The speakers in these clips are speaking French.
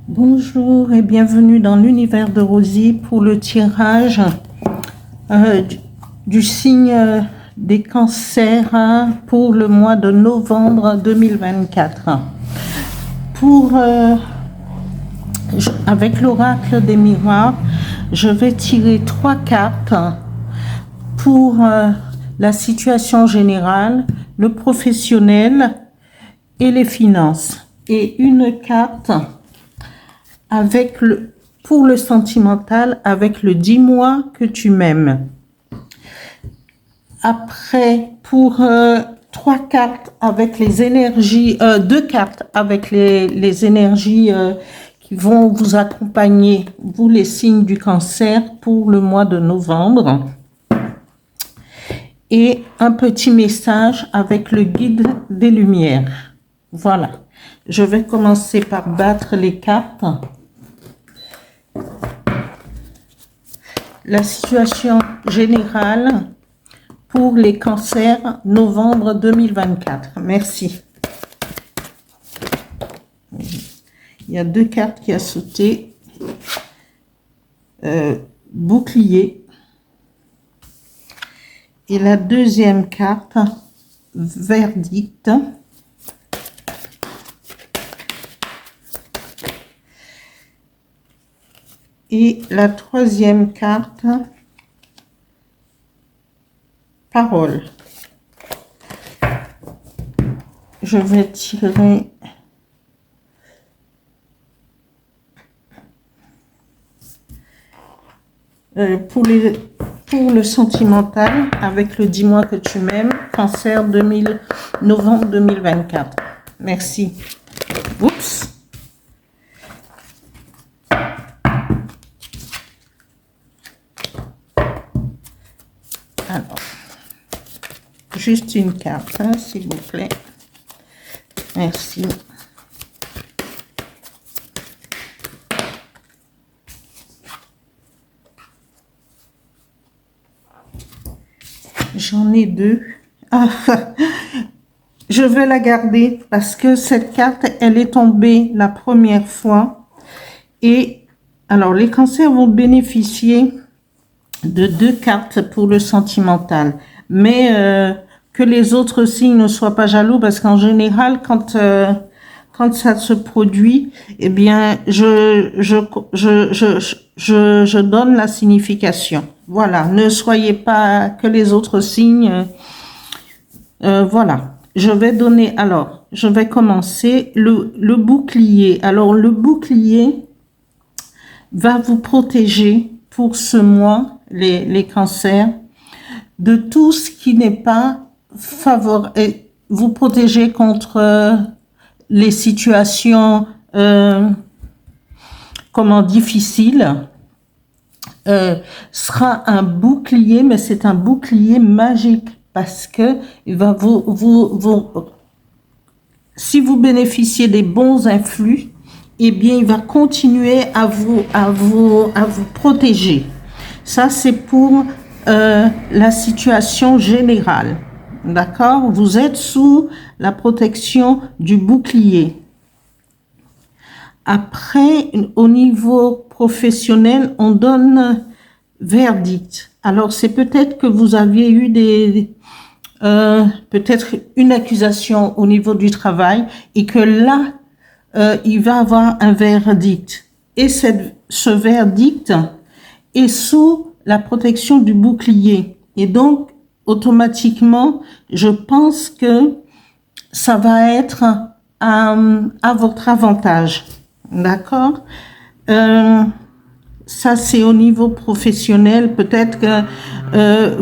Bonjour et bienvenue dans l'univers de Rosie pour le tirage du signe des cancers pour le mois de novembre 2024. Avec l'oracle des miroirs, je vais tirer 3 cartes pour la situation générale, le professionnel et les finances. Et une carte pour le sentimental avec le dis-moi que tu m'aimes. Après, pour 3 cartes avec les énergies, 2 cartes avec les énergies qui vont vous accompagner, vous les signes du cancer pour le mois de novembre. Et un petit message avec le guide des lumières. Voilà. Je vais commencer par battre les cartes. La situation générale pour les cancers novembre 2024. Merci. Il y a 2 cartes qui a sauté. Bouclier. Et la deuxième carte, verdict. Et la troisième carte, parole. Je vais tirer pour le sentimental avec le dis-moi que tu m'aimes, cancer novembre 2024. Merci. Oups. Alors, juste une carte, s'il vous plaît. Merci. J'en ai 2. Ah, je vais la garder parce que cette carte, elle est tombée la première fois. Et alors, les cancers vont bénéficier de 2 cartes pour le sentimental. Mais que les autres signes ne soient pas jaloux parce qu'en général, quand ça se produit, eh bien, je donne la signification. Voilà, ne soyez pas que les autres signes. Voilà, je vais donner, alors, je vais commencer le bouclier. Alors, le bouclier va vous protéger pour ce mois, les cancers, de tout ce qui n'est pas favorable, vous protéger contre les situations difficiles. Sera un bouclier, mais c'est un bouclier magique parce que il va si vous bénéficiez des bons influx, eh bien, il va continuer à vous protéger. Ça, c'est pour la situation générale. D'accord? Vous êtes sous la protection du bouclier. Après, au niveau professionnel, on donne verdict. Alors, c'est peut-être que vous aviez eu peut-être une accusation au niveau du travail et que là, il va avoir un verdict. Et ce verdict est sous la protection du bouclier. Et donc, automatiquement, je pense que ça va être à votre avantage. D'accord? Ça, c'est au niveau professionnel. Peut-être que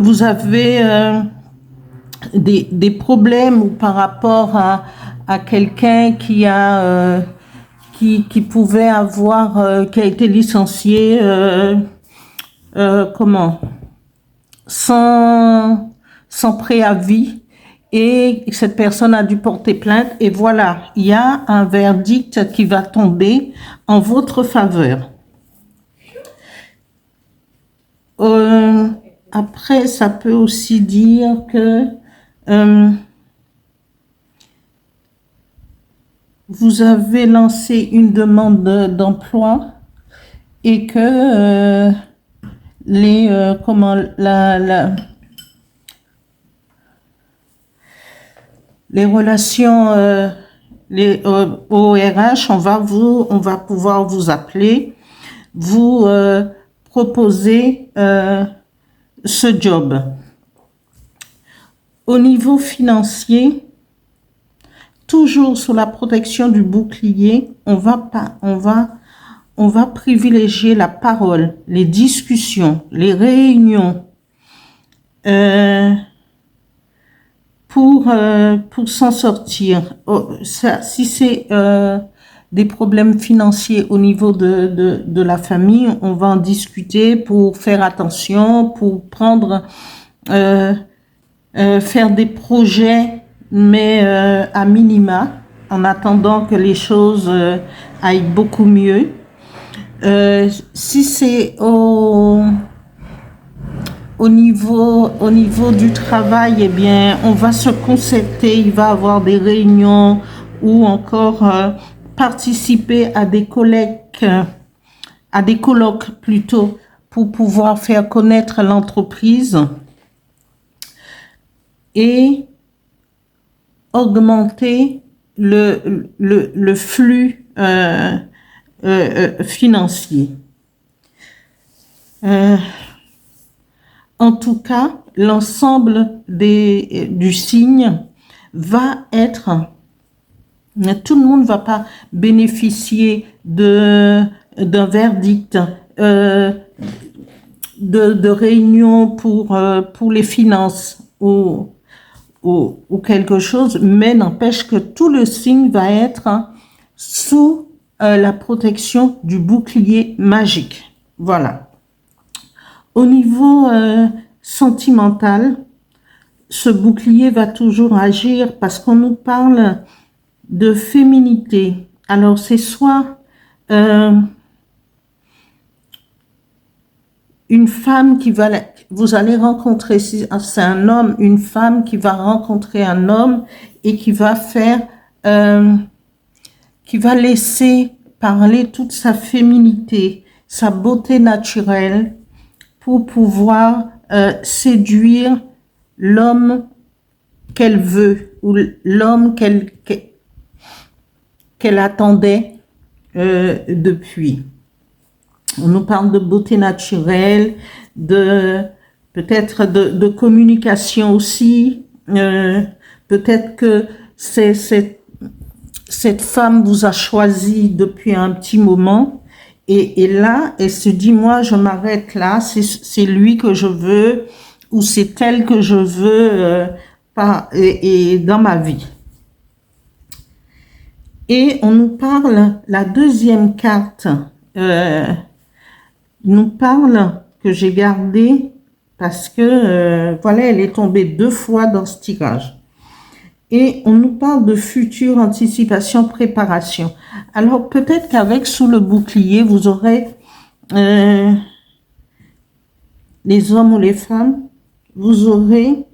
vous avez des problèmes ou par rapport à quelqu'un qui pouvait avoir, qui a été licencié, sans préavis, et cette personne a dû porter plainte, et voilà, il y a un verdict qui va tomber en votre faveur. Après, ça peut aussi dire que vous avez lancé une demande d'emploi et que les relations au RH, on va pouvoir vous appeler, vous proposer ce job. Au niveau financier, toujours sous la protection du bouclier, on va privilégier la parole, les discussions, les réunions pour s'en sortir. Si c'est des problèmes financiers au niveau de la famille, on va en discuter pour faire attention, pour prendre faire des projets, mais à minima, en attendant que les choses aillent beaucoup mieux. Si c'est au niveau du travail, eh bien, on va se concerter, il va y avoir des réunions ou encore participer à des colloques plutôt, pour pouvoir faire connaître l'entreprise et augmenter le flux financier. En tout cas, l'ensemble du signe va être... Tout le monde ne va pas bénéficier d'un verdict, de réunion pour les finances ou quelque chose, mais n'empêche que tout le signe va être sous la protection du bouclier magique. Voilà. Au niveau sentimental, ce bouclier va toujours agir parce qu'on nous parle de féminité. Alors, c'est soit une femme vous allez rencontrer, si c'est un homme, une femme qui va rencontrer un homme et qui va laisser parler toute sa féminité, sa beauté naturelle pour pouvoir séduire l'homme qu'elle veut ou l'homme qu'elle attendait depuis. On nous parle de beauté naturelle, peut-être de communication aussi. Peut-être que cette femme vous a choisi depuis un petit moment et là, elle se dit, moi, je m'arrête là, c'est lui que je veux ou c'est elle que je veux et dans ma vie. Et on nous parle, la deuxième carte nous parle, que j'ai gardée parce que, voilà, elle est tombée 2 fois dans ce tirage. Et on nous parle de future anticipation, préparation. Alors, peut-être qu'avec sous le bouclier, vous aurez, les hommes ou les femmes, vous aurez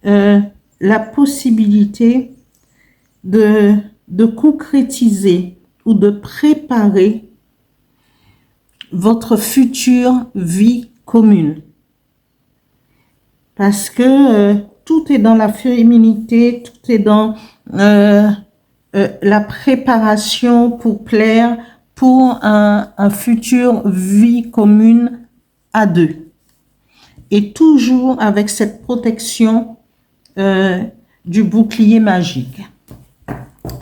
la possibilité de concrétiser ou de préparer votre future vie commune. Parce que tout est dans la féminité, tout est dans la préparation pour plaire, pour un futur vie commune à 2. Et toujours avec cette protection du bouclier magique.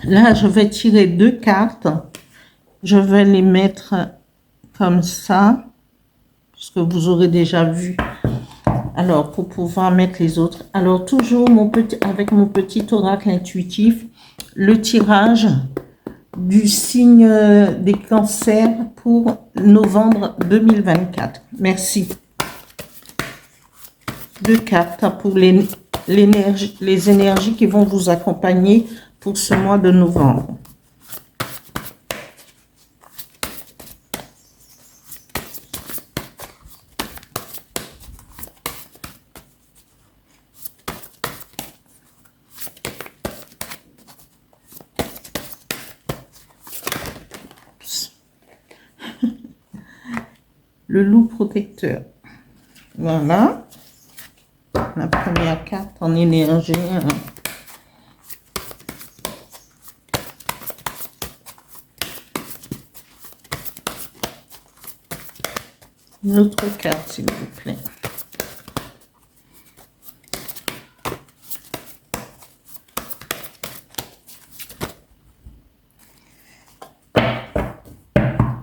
Là, je vais tirer 2 cartes. Je vais les mettre comme ça, puisque vous aurez déjà vu. Alors, pour pouvoir mettre les autres. Alors, toujours avec mon petit oracle intuitif, le tirage du signe des cancers pour novembre 2024. Merci. 2 cartes pour les énergies qui vont vous accompagner pour ce mois de novembre. le loup protecteur. Voilà. La première carte en énergie. Une autre carte, s'il vous plaît.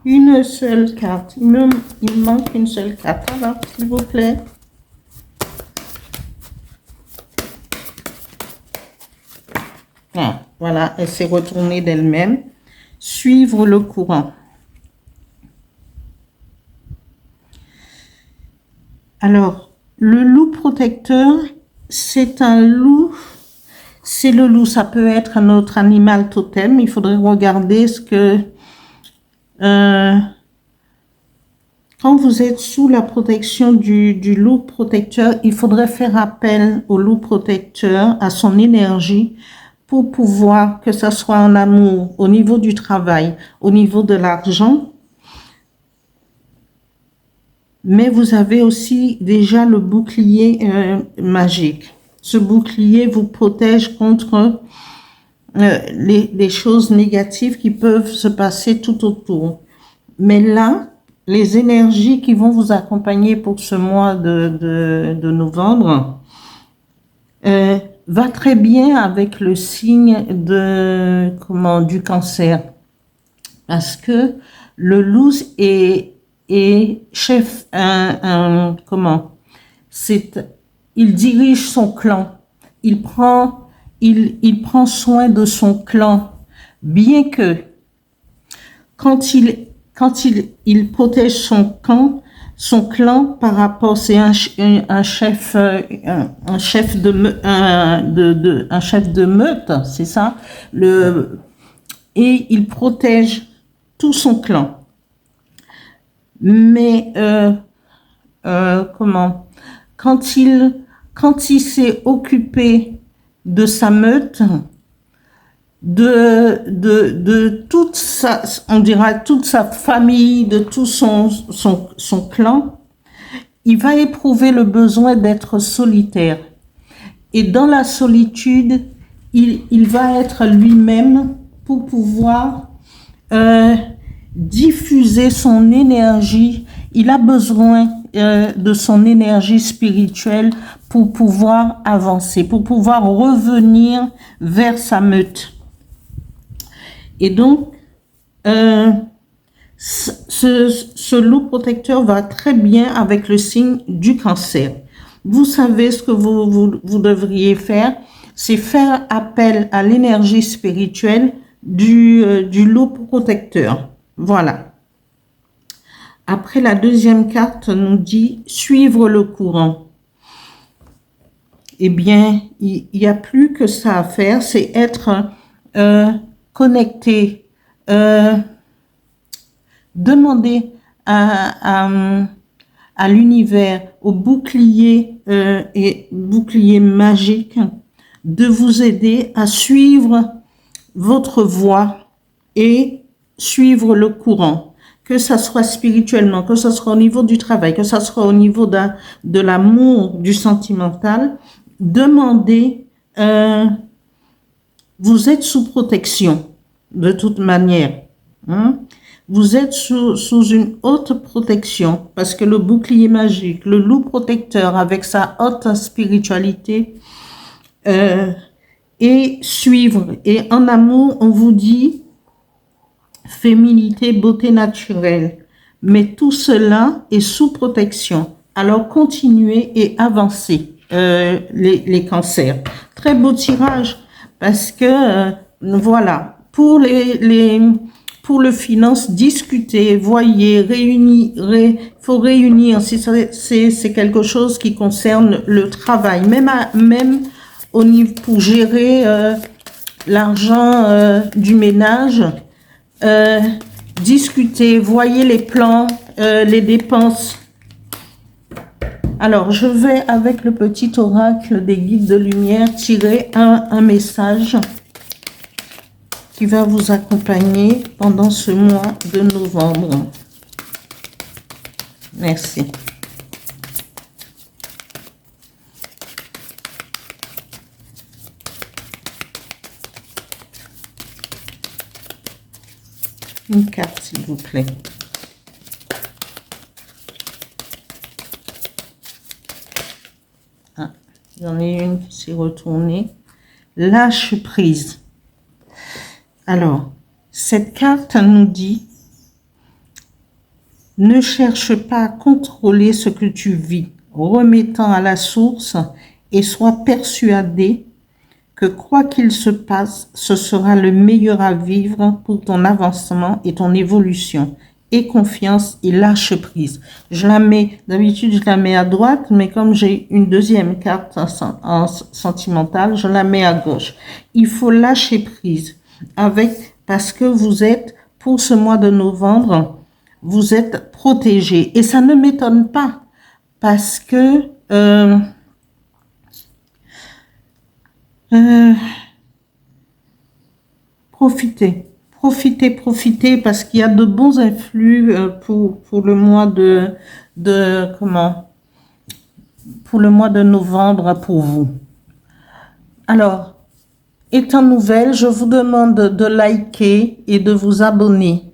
Une seule carte. Il me manque une seule carte. Alors, s'il vous plaît. Ah, voilà, elle s'est retournée d'elle-même. Suivre le courant. Alors, le loup protecteur, c'est un loup. C'est le loup, ça peut être un autre animal totem. Il faudrait regarder ce que... quand vous êtes sous la protection du loup protecteur, il faudrait faire appel au loup protecteur, à son énergie, pour pouvoir, que ce soit en amour, au niveau du travail, au niveau de l'argent. Mais vous avez aussi déjà le bouclier magique. Ce bouclier vous protège contre les choses négatives qui peuvent se passer tout autour. Mais là, les énergies qui vont vous accompagner pour ce mois de novembre va très bien avec le signe du cancer. Parce que le loup est chef, il dirige son clan. Il prend soin de son clan, bien que quand il protège son clan par rapport, c'est un chef de meute, c'est ça, et il protège tout son clan. Mais quand il s'est occupé de sa meute, de toute sa, on dira toute sa famille, de tout son clan, il va éprouver le besoin d'être solitaire. Et dans la solitude, il va être lui-même pour pouvoir diffuser son énergie. Il a besoin de son énergie spirituelle pour pouvoir avancer, pour pouvoir revenir vers sa meute. Et donc, ce loup protecteur va très bien avec le signe du cancer. Vous savez ce que vous devriez faire, c'est faire appel à l'énergie spirituelle du loup protecteur. Voilà. Après, la deuxième carte nous dit suivre le courant. Eh bien, il n'y a plus que ça à faire, c'est être connecté, demander à l'univers, au bouclier et bouclier magique, de vous aider à suivre votre voie et suivre le courant, que ça soit spirituellement, que ça soit au niveau du travail, que ça soit au niveau de l'amour, du sentimental. Demandez, vous êtes sous protection de toute manière, hein? Vous êtes sous une haute protection parce que le bouclier magique, le loup protecteur avec sa haute spiritualité et suivre. Et en amour, on vous dit féminité, beauté naturelle. Mais tout cela est sous protection. Alors continuez et avancez les cancers. Très beau tirage parce que voilà, pour le finance, discuter, voyez, faut réunir, c'est quelque chose qui concerne le travail, même au niveau pour gérer l'argent du ménage, discuter, voyez les plans, les dépenses. Alors, je vais avec le petit oracle des guides de lumière tirer un message qui va vous accompagner pendant ce mois de novembre. Merci. Une carte, s'il vous plaît. Ah, j'en ai une qui s'est retournée. Lâche prise. Alors, cette carte nous dit, ne cherche pas à contrôler ce que tu vis, remettant à la source et sois persuadé que quoi qu'il se passe, ce sera le meilleur à vivre pour ton avancement et ton évolution. Et confiance et lâche prise. Je la mets, d'habitude je la mets à droite, mais comme j'ai une deuxième carte en sentimentale, je la mets à gauche. Il faut lâcher prise parce que vous êtes, pour ce mois de novembre, vous êtes protégé. Et ça ne m'étonne pas parce que profitez parce qu'il y a de bons influx pour le mois pour le mois de novembre pour vous. Alors, étant nouvelle, je vous demande de liker et de vous abonner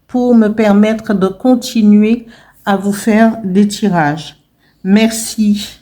pour me permettre de continuer à vous faire des tirages. Merci.